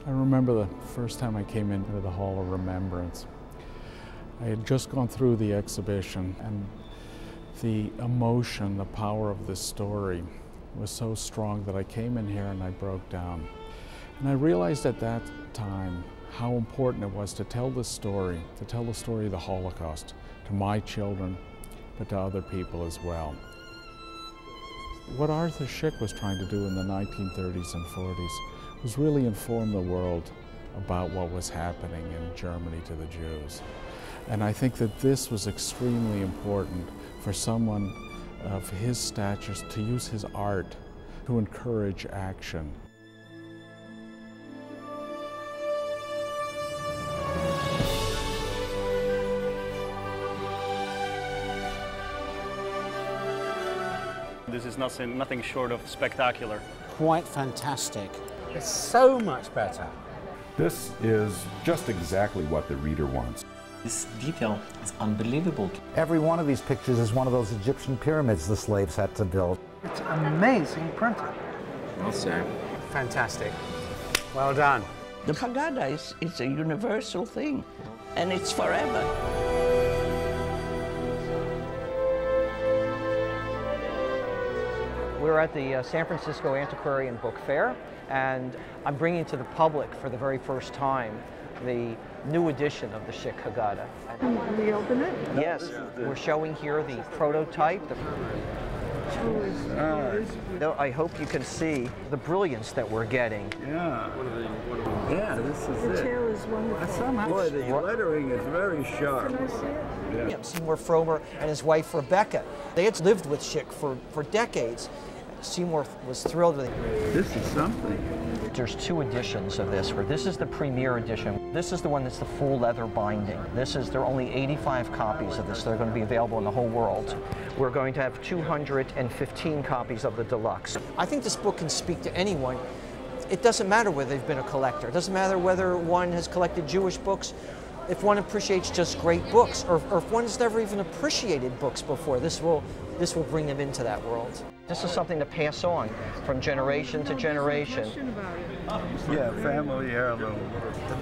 I remember the first time I came into the Hall of Remembrance. I had just gone through the exhibition, and the emotion, the power of this story was so strong that I came in here and I broke down. And I realized at that time how important it was to tell this story, to tell the story of the Holocaust to my children, but to other people as well. What Arthur Szyk was trying to do in the 1930s and 40s was really inform the world about what was happening in Germany to the Jews. And I think that this was extremely important for someone of his stature to use his art to encourage action. This is nothing short of spectacular. Quite fantastic. It's so much better. This is just exactly what the reader wants. This detail is unbelievable. Every one of these pictures is one of those Egyptian pyramids the slaves had to build. It's amazing printing. Well said. Fantastic. Well done. The Haggadah is a universal thing, and it's forever. We're at the San Francisco Antiquarian Book Fair, and I'm bringing to the public for the very first time the new edition of the Szyk Haggadah. Can we open it? Yes, we're showing here the prototype. I hope you can see the brilliance that we're getting. Yeah. Yeah, this is it. The tail is wonderful. Boy, the lettering is very sharp. Can I see it? Yeah. Seymour Fromer and his wife Rebecca, they had lived with Szyk for decades. Seymour was thrilled with it. This is something. There's two editions of this. This is the premiere edition. This is the one that's the full leather binding. There are only 85 copies of this. They're going to be available in the whole world. We're going to have 215 copies of the deluxe. I think this book can speak to anyone. It doesn't matter whether they've been a collector. It doesn't matter whether one has collected Jewish books. If one appreciates just great books, or if one's never even appreciated books before, this will bring them into that world. This is something to pass on from generation to generation. Yeah, family heirloom.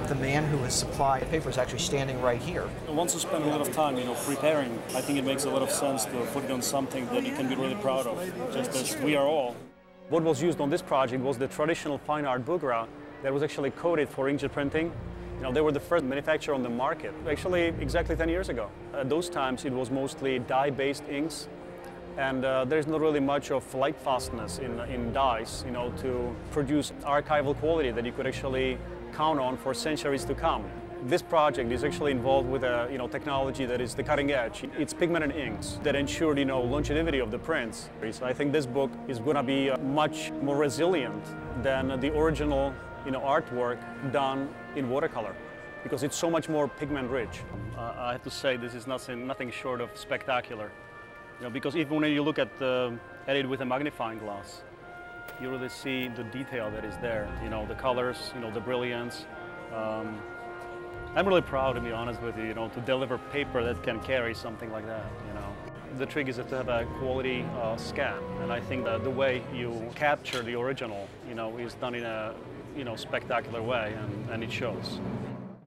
The man who has supplied the paper is actually standing right here. Once you spend a lot of time, preparing, I think it makes a lot of sense to put it on something that you can be really proud of, just as we are all. What was used on this project was the traditional fine art bugra that was actually coated for inkjet printing. They were the first manufacturer on the market, actually exactly 10 years ago. At those times, it was mostly dye-based inks, and there's not really much of light fastness in dyes, to produce archival quality that you could actually count on for centuries to come. This project is actually involved with a technology that is the cutting edge. It's pigmented inks that ensure longevity of the prints. So I think this book is going to be much more resilient than the original artwork done in watercolor, because it's so much more pigment rich. I have to say this is nothing short of spectacular. Because even when you look at it with a magnifying glass, you really see the detail that is there. The colors, the brilliance. I'm really proud, to be honest with you, to deliver paper that can carry something like that. The trick is to have a quality scan, and I think that the way you capture the original, is done in a spectacular way, and it shows.